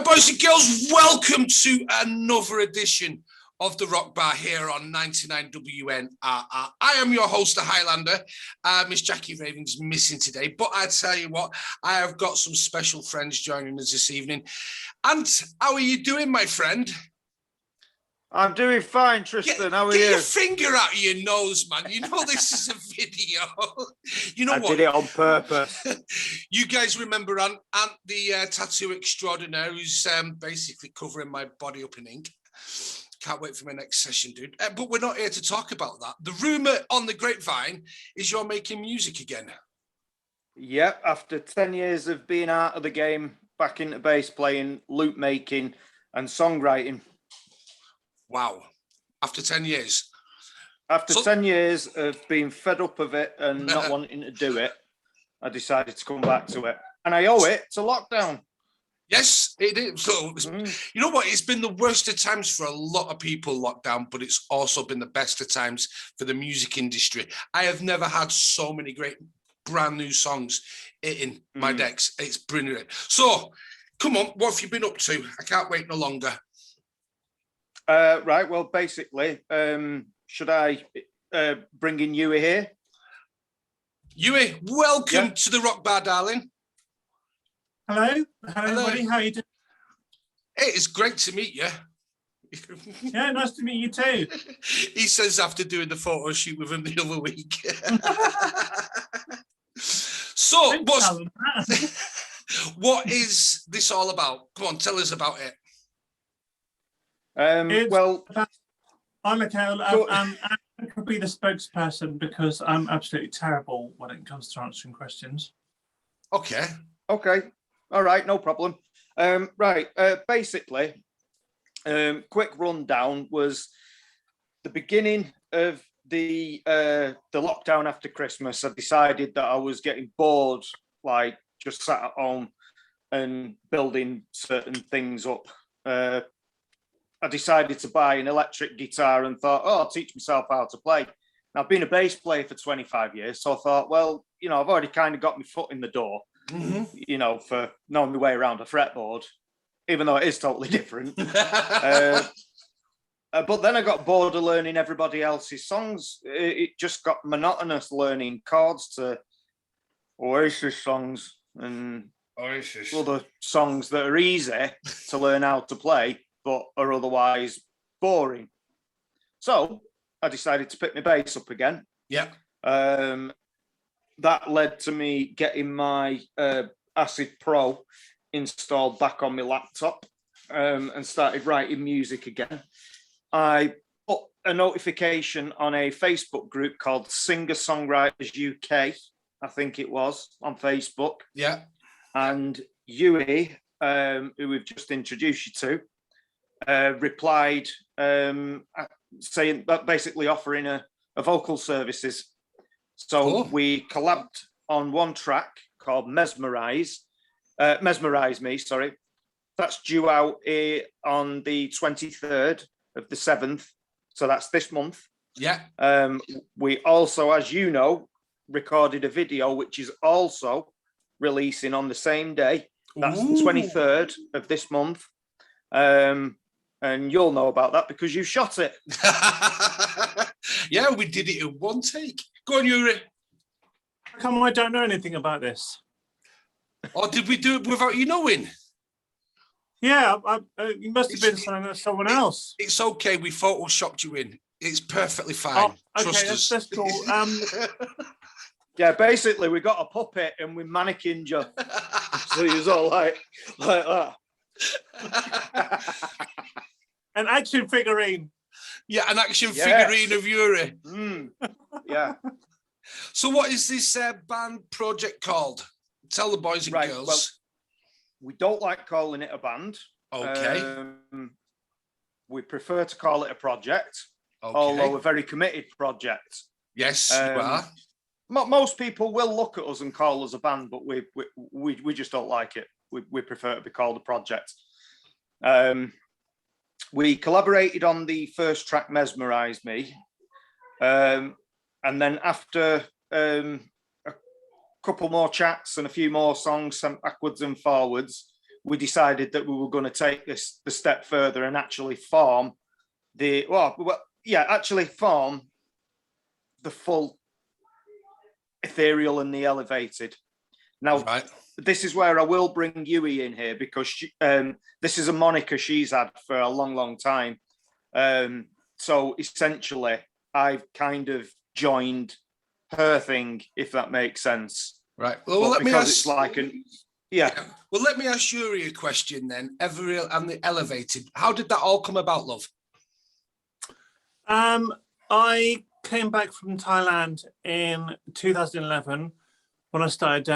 Boys and girls, welcome to another edition of the Rock Bar here on 99 WNRR. I am your host, the Highlander. Miss Jackie Raven's missing today, but I tell you what, I have got some special friends joining us this evening. Ant, how are you doing, my friend? I'm doing fine, Tristan. How are you? Get your finger out of your nose, man. You know this is a video. You know I what? did it on purpose. You guys remember Ant the tattoo extraordinaire, who's basically covering my body up in ink. Can't wait for my next session, dude. But we're not here to talk about that. The rumour on the grapevine is you're making music again. Yep, after 10 years of being out of the game, back into bass playing, loop making and songwriting. Wow. After 10 years? After 10 years of being fed up of it and not wanting to do it, I decided to come back to it. And I owe it to lockdown. Yes, it is. So, you know what? It's been the worst of times for a lot of people, lockdown, but it's also been the best of times for the music industry. I have never had so many great brand new songs in my decks. It's brilliant. So, come on, what have you been up to? I can't wait no longer. Right, well, basically, should I bring in Yui here? Yui, welcome to the Rock Bar, darling. Hello, everybody. How are you doing? It is great to meet you. Yeah, nice to meet you too. He says after doing the photo shoot with him the other week. So, what is this all about? Come on, tell us about it. Well, I'm okay. I could be the spokesperson because I'm absolutely terrible when it comes to answering questions. Okay. All right, no problem. Basically, quick rundown was the beginning of the lockdown after Christmas. I decided that I was getting bored, like just sat at home and building certain things up. I decided to buy an electric guitar and thought, I'll teach myself how to play. Now, I've been a bass player for 25 years, so I thought, well, I've already kind of got my foot in the door, for knowing my way around a fretboard, even though it is totally different. But then I got bored of learning everybody else's songs. It just got monotonous learning chords to Oasis songs and other songs that are easy to learn how to play, but are otherwise boring. So I decided to pick my bass up again. Yeah. That led to me getting my Acid Pro installed back on my laptop and started writing music again. I put a notification on a Facebook group called Singer-Songwriters UK, I think it was, on Facebook. Yeah. And Yui, who we've just introduced you to, replied saying that basically offering a vocal services. So we collabed on one track called Mesmerize Me, sorry. That's due out on the 23rd of the 7th. So that's this month. Yeah. We also, as you know, recorded a video, which is also releasing on the same day. That's the 23rd of this month. And you'll know about that because you shot it. Yeah, we did it in one take. Go on, Yuri. How come I don't know anything about this? Or did we do it without you knowing? Yeah, you must have been someone else. It's okay. We photoshopped you in. It's perfectly fine. Oh, okay, that's cool. Yeah, basically, we got a puppet and we mannequined you. So he was all like that. An action figurine. Yeah, an action figurine of Yuri. Yeah. So what is this band project called? Tell the boys and girls. Well, we don't like calling it a band. Okay. We prefer to call it a project, okay. Although a very committed project. Yes, you are. Most people will look at us and call us a band, but we just don't like it. We prefer to be called a project. We collaborated on the first track, Mesmerize Me. And then after couple more chats and a few more songs sent backwards and forwards, we decided that we were going to take this the step further and actually form form the full Ethereal and the Elevated. Now, this is where I will bring Yui in here, because this is a moniker she's had for a long, long time. So essentially, I've kind of joined her thing, if that makes sense. Right. Well, let me ask. It's like yeah. Well, let me ask Yuri a question then. Ethereal and the Elevated. How did that all come about, love? I came back from Thailand in 2011 when I started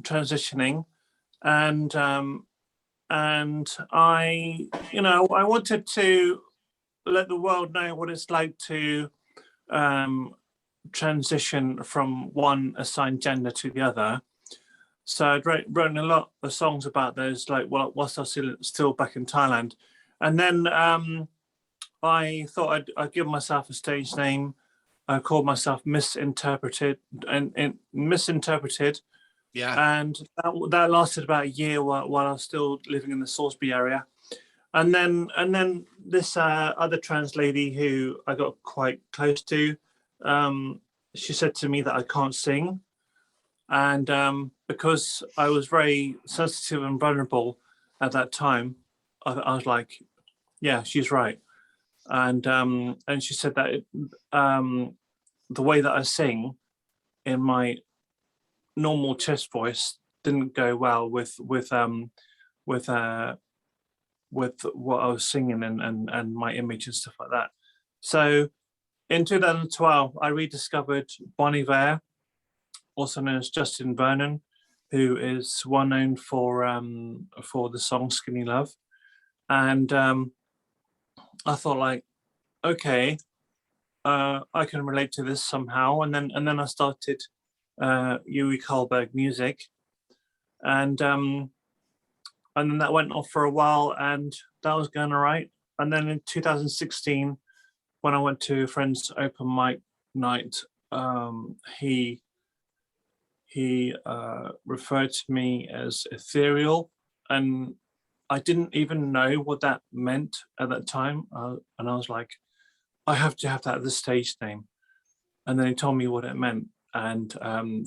transitioning, and I wanted to let the world know what it's like to transition from one assigned gender to the other. So I'd written a lot of songs about those, like whilst I was still back in Thailand, and then I thought I'd give myself a stage name. I called myself Misinterpreted, yeah. And that lasted about a year while I was still living in the Salisbury area, and then this other trans lady who I got quite close to, she said to me that I can't sing, and because I was very sensitive and vulnerable at that time, I was like, yeah, she's right. And she said that the way that I sing in my normal chest voice didn't go well with what I was singing and my image and stuff like that. So in 2012, I rediscovered Bon Iver, also known as Justin Vernon, who is well known for the song Skinny Love, and I thought, like, okay, I can relate to this somehow, and then I started Yui Karlberg Music, and then that went off for a while, and that was going all right. And then in 2016, when I went to a friend's open mic night, he referred to me as Ethereal, and I didn't even know what that meant at that time, and I was like, I have to have that as the stage name. And then he told me what it meant, and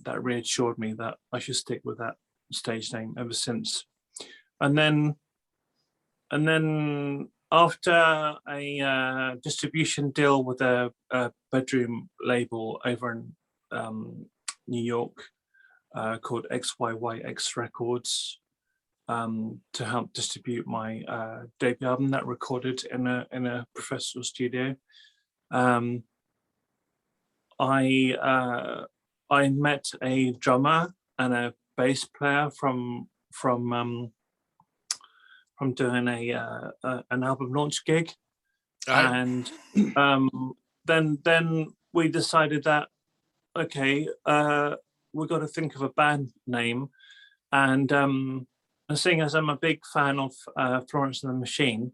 that reassured me that I should stick with that stage name ever since. And then after a distribution deal with a bedroom label over in New York called XYYX Records, to help distribute my debut album that recorded in a professional studio, I met a drummer and a bass player from doing an album launch gig, and then we decided that, okay, we've got to think of a band name, and seeing as I'm a big fan of Florence and the Machine,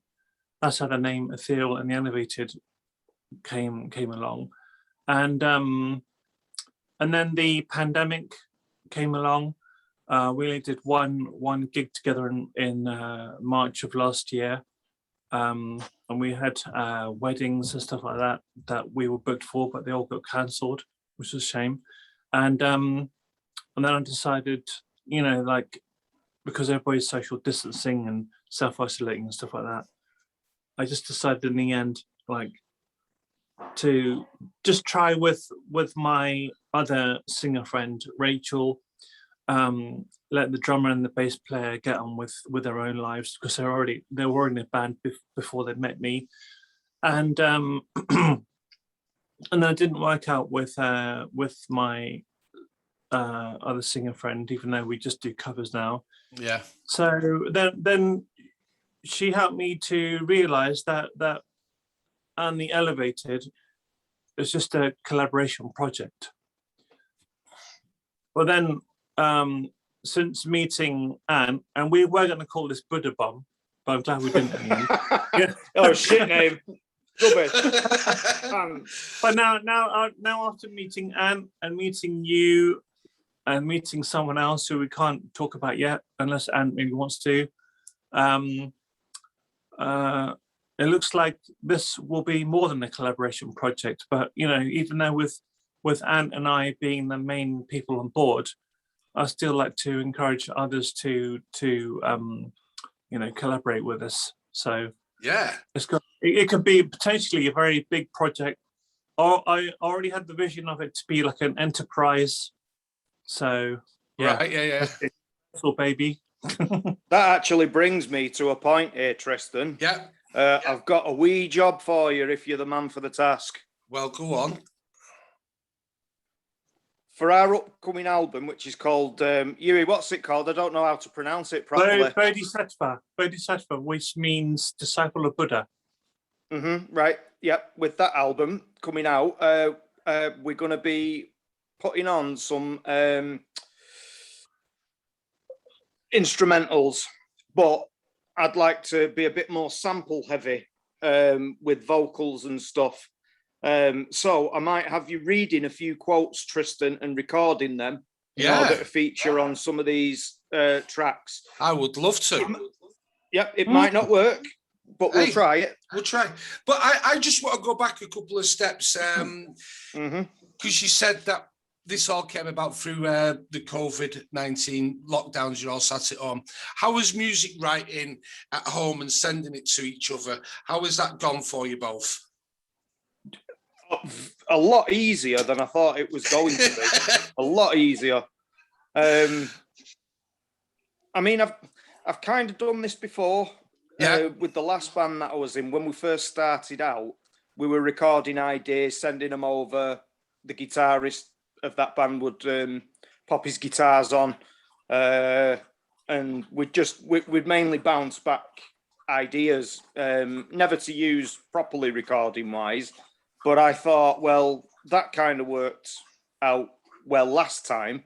that's how the name Ethereal and the Elevated came along, and then the pandemic came along. We only did one gig together in March of last year, and we had weddings and stuff like that we were booked for, but they all got cancelled, which was a shame. And then I decided, like, because everybody's social distancing and self-isolating and stuff like that, I just decided in the end, like, to just try with my other singer friend Rachel, let the drummer and the bass player get on with their own lives, because they were in a band before they met me, and and then it didn't work out with my other singer friend, even though we just do covers now. Yeah. So then she helped me to realize that And the Elevated is just a collaboration project. Well, then since meeting Ant, and we were going to call this Buddha Bomb, but I'm glad we didn't in the end. Yeah. Oh, shit name. Rubbish. But now after meeting Ant and meeting you, and meeting someone else who we can't talk about yet, unless Ant maybe wants to. It looks like this will be more than a collaboration project, but even though with Ant and I being the main people on board, I still like to encourage others to collaborate with us. So yeah, it could be potentially a very big project. Or I already had the vision of it to be like an enterprise. So yeah, right, yeah. Little baby. That actually brings me to a point here, Tristan. Yeah. I've got a wee job for you if you're the man for the task. Well, go on. For our upcoming album, which is called Yui, what's it called? I don't know how to pronounce it properly. Bodhisattva, which means disciple of Buddha. Right. Yep. With that album coming out, we're going to be putting on some instrumentals, but I'd like to be a bit more sample heavy with vocals and stuff. So I might have you reading a few quotes, Tristan, and recording them in order to feature on some of these tracks. I would love to. Yep, it might not work, but we'll try it. We'll try. But I just want to go back a couple of steps because you said that this all came about through the COVID-19 lockdowns. You all sat at home. How was music writing at home and sending it to each other? How has that gone for you both? A lot easier than I thought it was going to be. A lot easier. I mean, I've kind of done this before. With the last band that I was in. When we first started out, we were recording ideas, sending them over. The guitarist of that band would pop his guitars on, and we'd mainly bounce back ideas, never to use properly recording wise. But I thought, well, that kind of worked out well last time.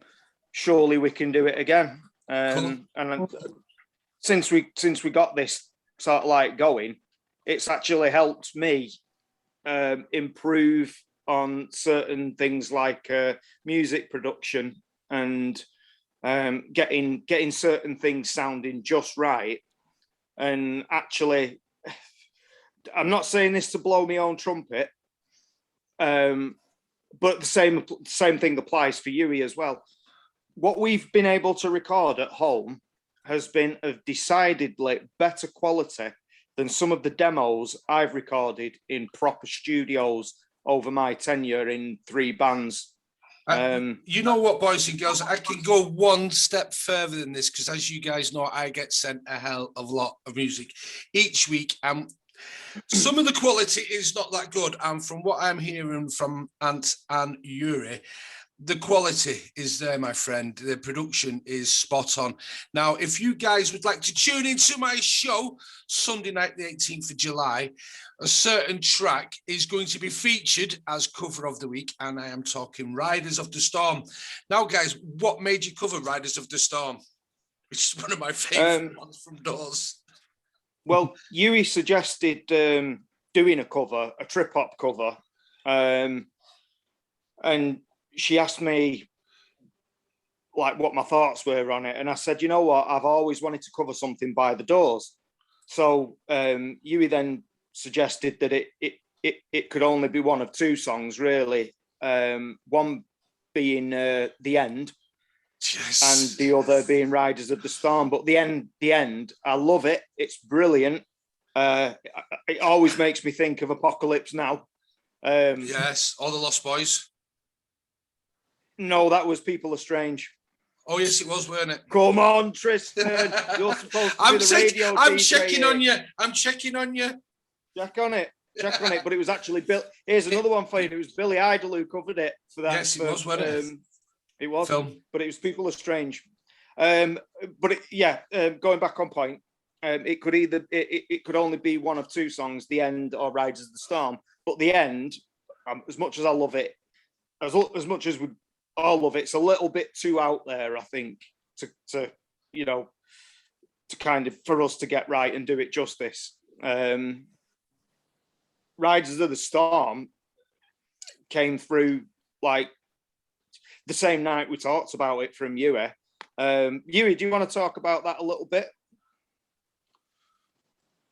Surely we can do it again. And since we got this sort of like going, it's actually helped me improve on certain things like music production and getting certain things sounding just right. And actually, I'm not saying this to blow my own trumpet, but the same thing applies for Yui as well. What we've been able to record at home has been of decidedly better quality than some of the demos I've recorded in proper studios over my tenure in 3 bands. You know what, boys and girls, I can go one step further than this because, as you guys know, I get sent a hell of a lot of music each week. Some of the quality is not that good. And from what I'm hearing from Ant and Yui, the quality is there, my friend. The production is spot on. Now, if you guys would like to tune into my show, Sunday night, the 18th of July, a certain track is going to be featured as cover of the week, and I am talking Riders of the Storm. Now, guys, what made you cover Riders of the Storm? Which is one of my favourite ones from Doors. Well, Yui suggested doing a cover, a trip-hop cover, and she asked me like what my thoughts were on it, and I said, you know what, I've always wanted to cover something by the Doors. So Yui then suggested that it could only be one of 2 songs, really. One being The End, yes, and the other being Riders of the Storm. But the end, I love it. It's brilliant. It always makes me think of Apocalypse Now. Yes, All the Lost Boys. No, that was People Are Strange. Oh, yes, it was, weren't it? Come on, Tristan. You're supposed to be the radio I'm DJ checking here. on you. I'm checking on you. Check on it. But it was actually Bill. Here's another one for you. It was Billy Idol who covered it for that. Yes, it was, wasn't it? It was. Film. But it was People Are Strange. Going back on point, it could only be one of 2 songs, The End or Riders of the Storm. But The End, as much as I love it, as much as we all love it, it's a little bit too out there, I think, to kind of for us to get right and do it justice. Riders of the Storm came through like the same night we talked about it from Yui. Yui, do you want to talk about that a little bit?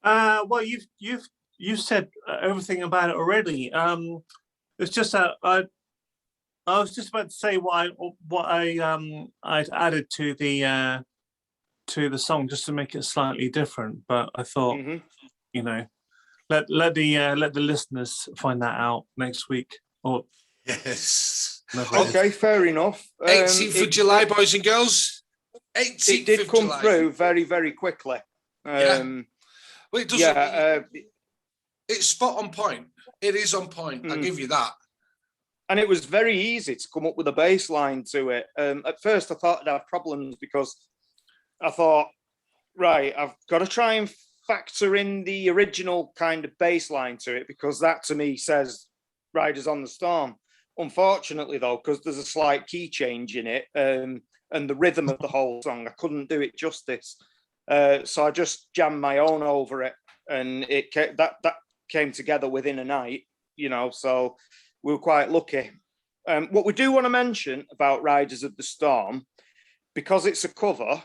Well, you've said everything about it already. It's just that I was just about to say I'd added to the song just to make it slightly different, but I thought, you know, let the listeners find that out next week. Or yes. Okay, fair enough. 18th of July, boys and girls. 18th it did of come July. through very, very quickly. Well, it doesn't. It's spot on point. It is on point. I'll give you that. And it was very easy to come up with a bass line to it. At first, I thought I'd have problems because I thought, right, I've got to try and factor in the original kind of bass line to it, because that to me says Riders on the Storm. Unfortunately, though, because there's a slight key change in it and the rhythm of the whole song, I couldn't do it justice. So I just jammed my own over it, and that came together within a night, you know, so we were quite lucky. What we do want to mention about Riders of the Storm, because it's a cover,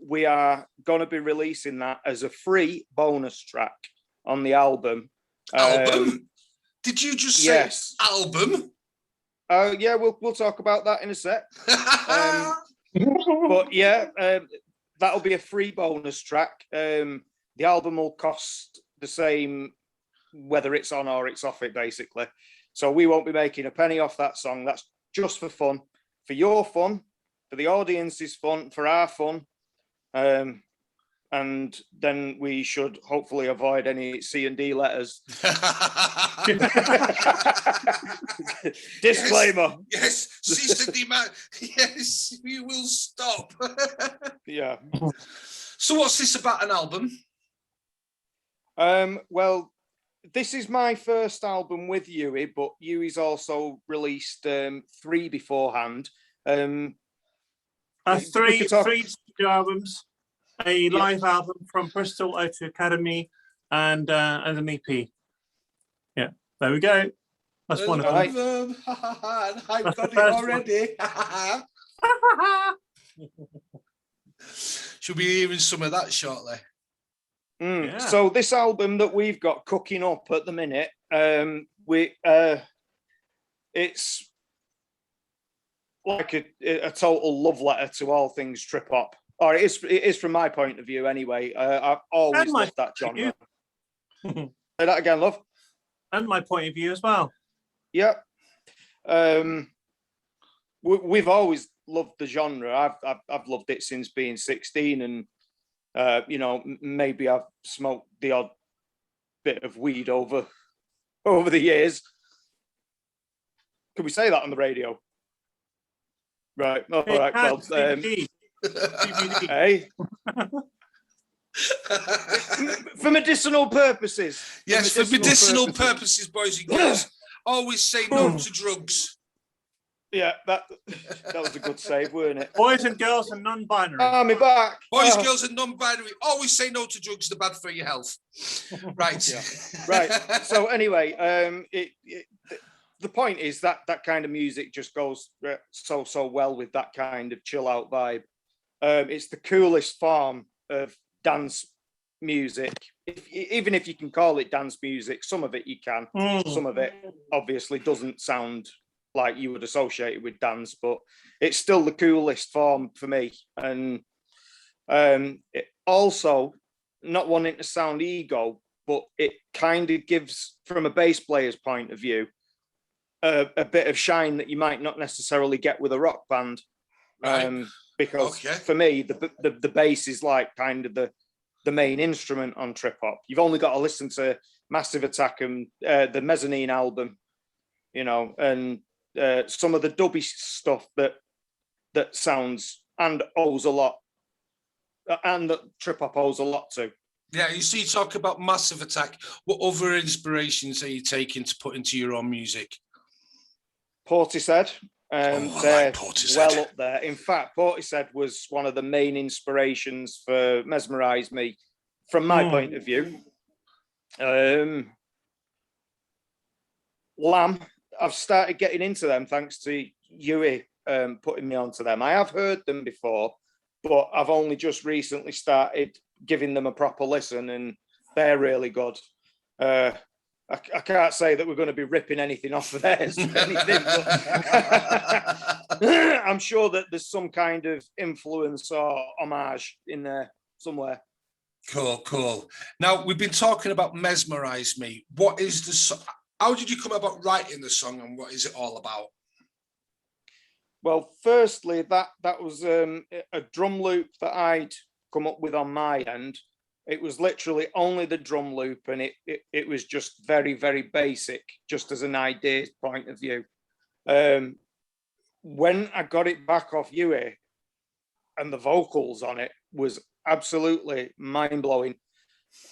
we are going to be releasing that as a free bonus track on the album. Album? Did you just say yes. Album? Yeah, we'll talk about that in a sec. But yeah, that'll be a free bonus track. The album will cost the same whether it's on or it's off it, basically. So we won't be making a penny off that song. That's just for fun, for your fun, for the audience's fun, for our fun. And then we should hopefully avoid any C&D letters. Disclaimer. Yes, cease and demand. Yes, we will stop. Yeah. So what's this about, an album? Well, this is my first album with Yui, but Yui's also released 3 beforehand. Three albums, a live album from Bristol O2 Academy, and an EP. Yeah, there we go. That's one of them. I've got it already. Should be hearing some of that shortly. Yeah. So this album that we've got cooking up at the minute, it's like a total love letter to all things trip hop. Or it is from my point of view anyway. I've always loved that genre. Say that again, love. And my point of view as well. Yeah. We've always loved the genre. I've loved it since being 16, and you know, maybe I've smoked the odd bit of weed over the years. Can we say that on the radio? Right. All right. Well, hey. For medicinal purposes. Yes, for medicinal purposes, boys and girls. Always say no to drugs. Yeah, that was a good save, weren't it? Boys and girls and non-binary. Me back. Boys, girls, and non-binary. Always say no to drugs. They're bad for your health. Right. Yeah. Right. So anyway, the point is that kind of music just goes so well with that kind of chill out vibe. It's the coolest form of dance music. Even if you can call it dance music, some of it you can. Some of it obviously doesn't sound like you would associate it with dance, but it's still the coolest form for me. And it also, not wanting to sound ego, but it kind of gives, from a bass player's point of view, a bit of shine that you might not necessarily get with a rock band. Right. Because for me, the bass is like kind of the main instrument on trip hop. You've only got to listen to Massive Attack and the Mezzanine album, you know, and some of the dubby stuff that sounds and owes a lot, and that trip hop owes a lot to. Yeah, you see, talk about Massive Attack. What other inspirations are you taking to put into your own music? Portishead. They're like Portishead. Well up there. In fact, Portishead was one of the main inspirations for Mesmerize Me, from my point of view. Lamb I've started getting into them thanks to Yui putting me onto them. I have heard them before, but I've only just recently started giving them a proper listen, and they're really good. I can't say that we're going to be ripping anything off of theirs or anything, but I'm sure that there's some kind of influence or homage in there somewhere. Cool. Now, we've been talking about Mesmerize Me. What is the song? How did you come about writing the song, and what is it all about? Well, firstly, that was a drum loop that I'd come up with on my end. It was literally only the drum loop, and it was just very, very basic, just as an idea point of view. When I got it back off Yui, and the vocals on it was absolutely mind-blowing.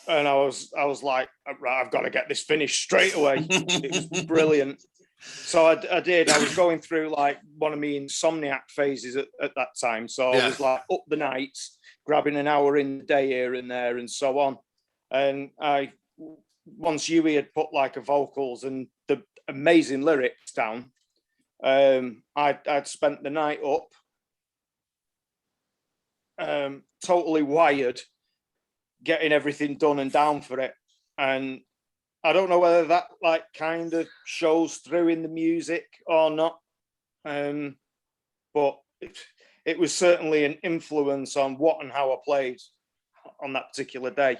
And I was like, right, I've got to get this finished straight away. It was brilliant. So I did. I was going through like one of my insomniac phases at that time. So I was like up the nights, grabbing an hour in the day here and there and so on. And once Yui had put like a vocals and the amazing lyrics down, I'd spent the night up, totally wired, getting everything done and down for it. And I don't know whether that like kind of shows through in the music or not, but it was certainly an influence on what and how I played on that particular day.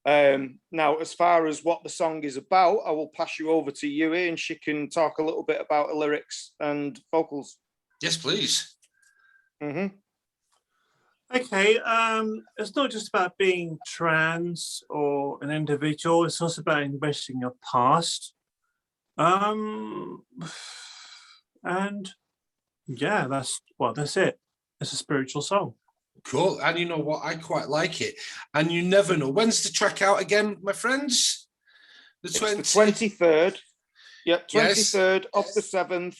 Now, as far as what the song is about, I will pass you over to Yui, and she can talk a little bit about the lyrics and vocals. Yes, please. Mm-hmm. Okay, it's not just about being trans or an individual, it's also about embracing your past. And yeah, that's it. It's a spiritual song. Cool. And you know what? I quite like it. And you never know. When's the track out again, my friends? The 23rd. Yep, 23rd of the 7th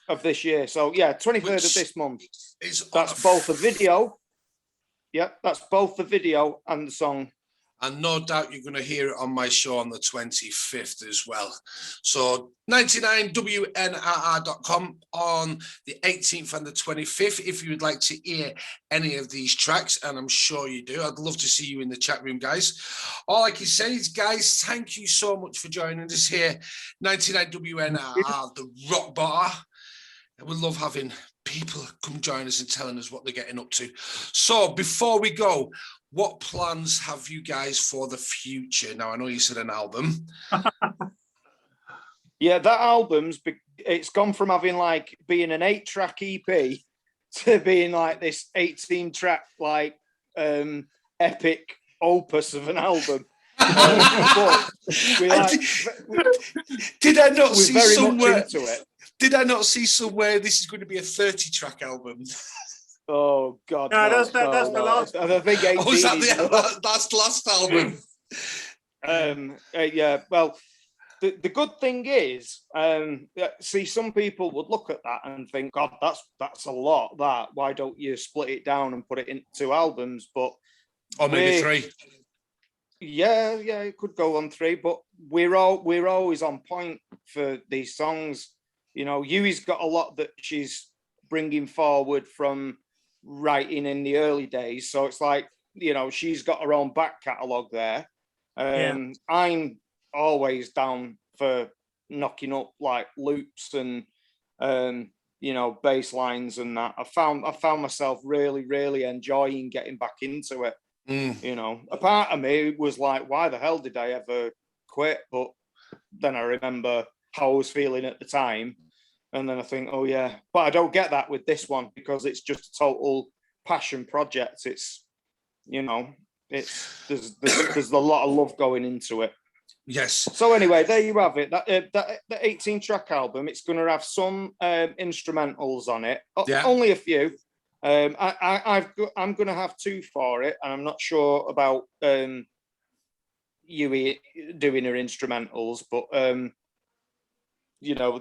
of this year. So yeah, 23rd of this month. That's both the video. Yep, that's both the video and the song. And no doubt you're going to hear it on my show on the 25th as well. So 99WNRR.com on the 18th and the 25th, if you would like to hear any of these tracks, and I'm sure you do. I'd love to see you in the chat room, guys. All I can say is, guys, thank you so much for joining us here. 99WNRR, the Rock Bar. We love having people come join us and telling us what they're getting up to. So before we go, what plans have you guys for the future? Now, I know you said an album. Yeah, that album's, it's gone from having like being an 8-track EP to being like this 18-track like epic opus of an album. Did I not see somewhere? Did I not see somewhere this is going to be a 30-track album? Oh God! No, that's the last. I think 18. Oh, is that that's the last album? Yeah. Well, the good thing is, see, some people would look at that and think, God, that's a lot. That why don't you split it down and put it into 2 albums? But or maybe 3. Yeah, it could go on 3. But we're always on point for these songs. You know, Yui's got a lot that she's bringing forward from writing in the early days, so it's like, you know, she's got her own back catalogue there. I'm always down for knocking up like loops and you know, bass lines and that. I found myself really enjoying getting back into it. You know, a part of me was like, why the hell did I ever quit? But then I remember how I was feeling at the time. And then I think, oh yeah, but I don't get that with this one because it's just a total passion project. It's, you know, there's a lot of love going into it. Yes. So anyway, there you have it. That 18-track album. It's going to have some instrumentals on it. Yeah. Only a few. I'm going to have 2 for it, and I'm not sure about Yui doing her instrumentals, but you know,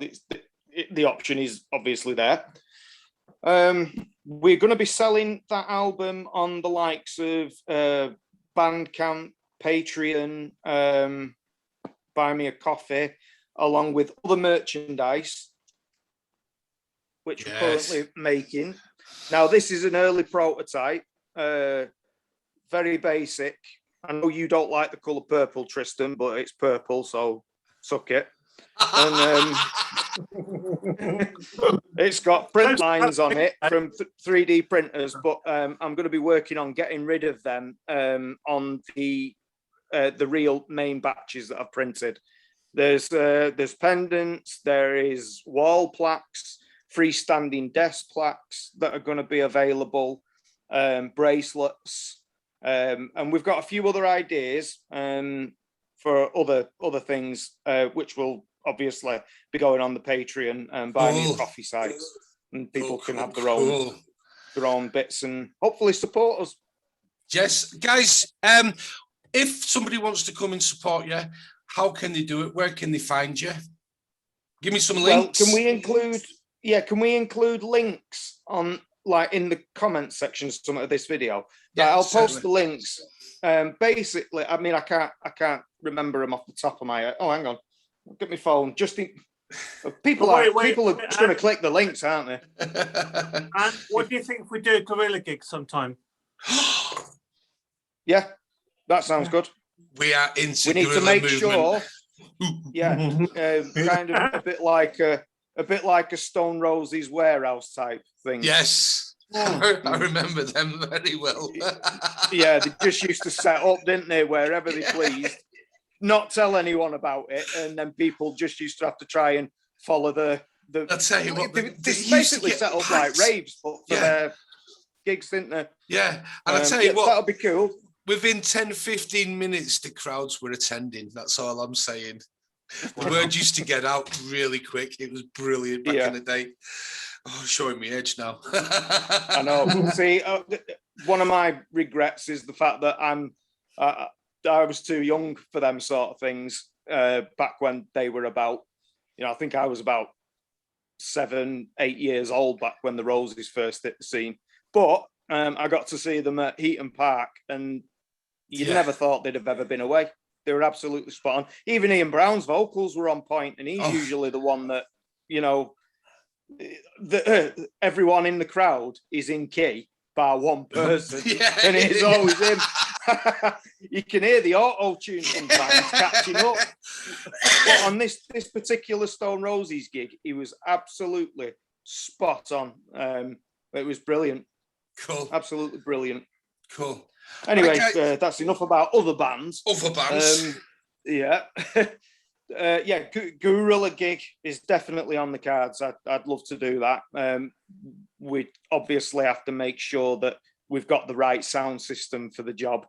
the option is obviously there. We're going to be selling that album on the likes of Bandcamp, Patreon, Buy Me a Coffee, along with other merchandise, which we're currently making. Now, this is an early prototype, very basic. I know you don't like the colour purple, Tristan, but it's purple, so suck it. And it's got print lines on it from 3D printers, but I'm going to be working on getting rid of them on the real main batches that I've printed. There's pendants, there is wall plaques, freestanding desk plaques that are going to be available, bracelets, and we've got a few other ideas for other things, which will obviously be going on the Patreon and Buy Me a Coffee sites, and people can have their own bits and hopefully support us. Yes, guys. If somebody wants to come and support you, how can they do it? Where can they find you? Give me some links. Well, can we include links on, like, in the comment section of some of this video? Yeah, I'll post the links. Basically, I mean, I can't remember them off the top of my head. Oh, hang on. I'll get my phone. People are just going to click the links, aren't they? And what do you think if we do a guerrilla gig sometime? Yeah, that sounds good. We are into. We need to make sure. Yeah, kind of a bit like a Stone Roses warehouse type thing. Yes, I remember them very well. Yeah, they just used to set up, didn't they, wherever they pleased, not tell anyone about it, and then people just used to have to try and follow the. I'll tell you what, they basically set up like raves, but for their gigs, didn't they? Yeah, and I'll tell you what, that'll be cool. Within 10-15 minutes, the crowds were attending. That's all I'm saying. The word used to get out really quick. It was brilliant back in the day. Oh, showing me edge now. I know. See, one of my regrets is the fact that I was too young for them sort of things back when they were about, I think I was about 7-8 years old back when the Roses first hit the scene. But I got to see them at Heaton Park, and you never thought they'd have ever been away. They were absolutely spot on. Even Ian Brown's vocals were on point, and he's usually the one that, everyone in the crowd is in key by one person, and it's always him. You can hear the auto-tune sometimes catching up. But on this particular Stone Roses gig, he was absolutely spot on. It was brilliant. Cool. Absolutely brilliant. Cool. Anyway, that's enough about other bands. Guerrilla gig is definitely on the cards. I'd love to do that. We obviously have to make sure that we've got the right sound system for the job.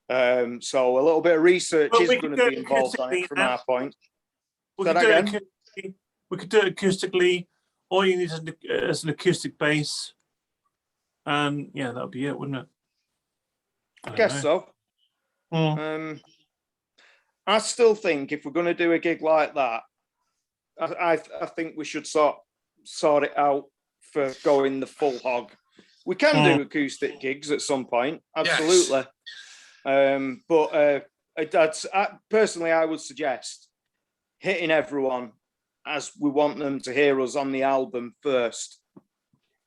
So a little bit of research is going to be involved on it from our point. We could do it acoustically. All you need is an acoustic bass. And that would be it, wouldn't it? I guess so. I still think if we're going to do a gig like that, I think we should sort it out for going the full hog. We can do acoustic gigs at some point, absolutely. Yes. But personally, I would suggest hitting everyone as we want them to hear us on the album first.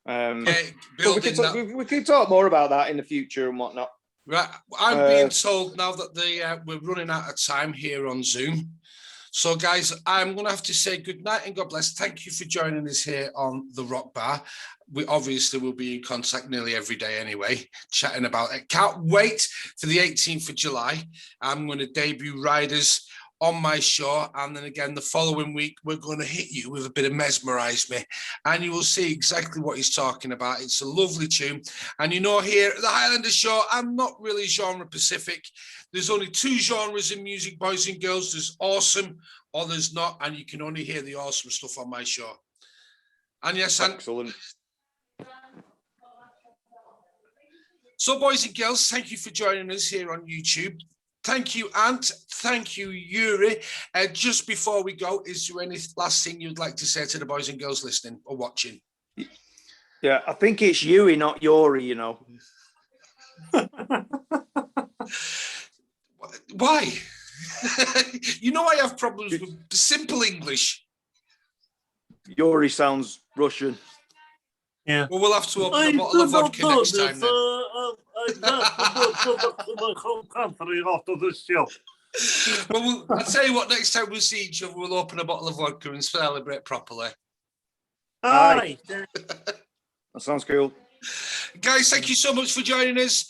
We could talk more about that in the future and whatnot. Right, I'm being told now that we're running out of time here on Zoom. So, guys, I'm going to have to say good night and God bless. Thank you for joining us here on the Rock Bar. We obviously will be in contact nearly every day anyway, chatting about it. Can't wait for the 18th of July. I'm going to debut Riders on my show, and then again the following week we're going to hit you with a bit of Mesmerize Me, and you will see exactly what he's talking about. It's a lovely tune, and here at the Highlander Show, I'm not really genre specific. There's only two genres in music, boys and girls. There's awesome or there's not, and you can only hear the awesome stuff on my show. And yes, excellent. So, boys and girls, thank you for joining us here on YouTube. Thank you, Ant. Thank you, Yuri. Just before we go, is there any last thing you'd like to say to the boys and girls listening or watching? Yeah, I think it's Yui, not Yuri, Why? You know, I have problems with simple English. Yuri sounds Russian. Yeah. Well, we'll have to open a bottle of vodka next time then. I have to go back to my home country after this show. Well, I'll tell you what, next time we see each other, we'll open a bottle of vodka and celebrate properly. Aye. That sounds cool. Guys, thank you so much for joining us.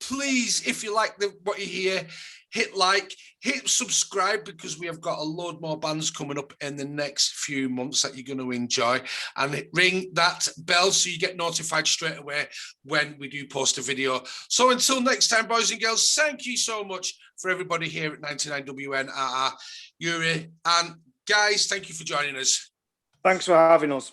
Please, if you like what you hear, hit like, hit subscribe, because we have got a load more bands coming up in the next few months that you're going to enjoy. And ring that bell so you get notified straight away when we do post a video. So until next time, boys and girls, thank you so much for everybody here at 99WN, Yuri. And guys, thank you for joining us. Thanks for having us.